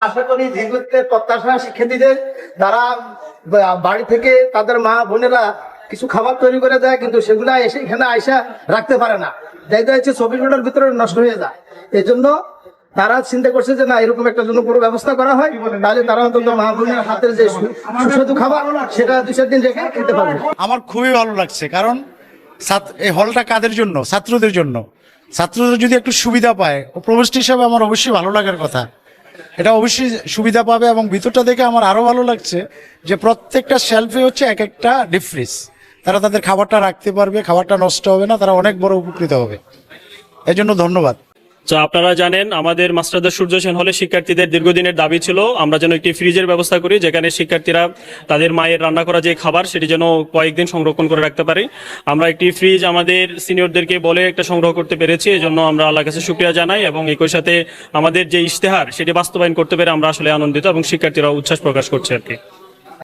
আশা করি দীর্ঘদিনের প্রত্যাশা শিক্ষার্থীদের তারা বাড়ি থেকে তাদের মা বোনেরা কিছু খাবার তৈরি করে দেয়, কিন্তু সেগুলা এসে এখানে আইসা রাখতে পারে না, দেখা যাচ্ছে 24 ঘন্টার ভিতরে নষ্ট হয়ে যায়। এই জন্য তারা চিন্তা করছে যে না, এরকম একটা জন্য পুরো ব্যবস্থা করা হয়, তাহলে তারা অন্তত মা বোনের হাতের যে সুস্বাদু খাবার সেটা 2-4 দিন রেখে খেতে পারবে। আমার খুবই ভালো লাগছে, কারণ এই হলটা কাদের জন্য? ছাত্রদের জন্য। ছাত্রদের যদি একটু সুবিধা পায়, ও প্রবেশটি হিসাবে আমার অবশ্যই ভালো লাগার কথা। এটা অবশ্যই সুবিধা পাবে, এবং ভিতরটা দেখে আমার আরো ভালো লাগছে যে প্রত্যেকটা শেলফে হচ্ছে এক একটা ডিপ ফ্রিজ। তারা তাদের খাবারটা রাখতে পারবে, খাবারটা নষ্ট হবে না, তারা অনেক বড় উপকৃত হবে। এই জন্য ধন্যবাদ। তো আপনারা জানেন আমাদের মাস্টারদা সূর্য সেন হলে শিক্ষার্থীদের দীর্ঘদিনের দাবি ছিল আমরা যেন একটি ফ্রিজের ব্যবস্থা করি, যেখানে শিক্ষার্থীরা তাদের মায়ের রান্না করা যে খাবার সেটি যেন কয়েকদিন সংরক্ষণ করে রাখতে পারি। আমরা একটি ফ্রিজ আমাদের সিনিয়রদেরকে বলে একটা সংগ্রহ করতে পেরেছি, এই জন্য আমরা আল্লাহর কাছে শুকরিয়া জানাই, এবং একই সাথে আমাদের যে ইশতেহার সেটি বাস্তবায়ন করতে পেরে আমরা আসলে আনন্দিত এবং শিক্ষার্থীরা উচ্ছ্বাস প্রকাশ করছে আর কি।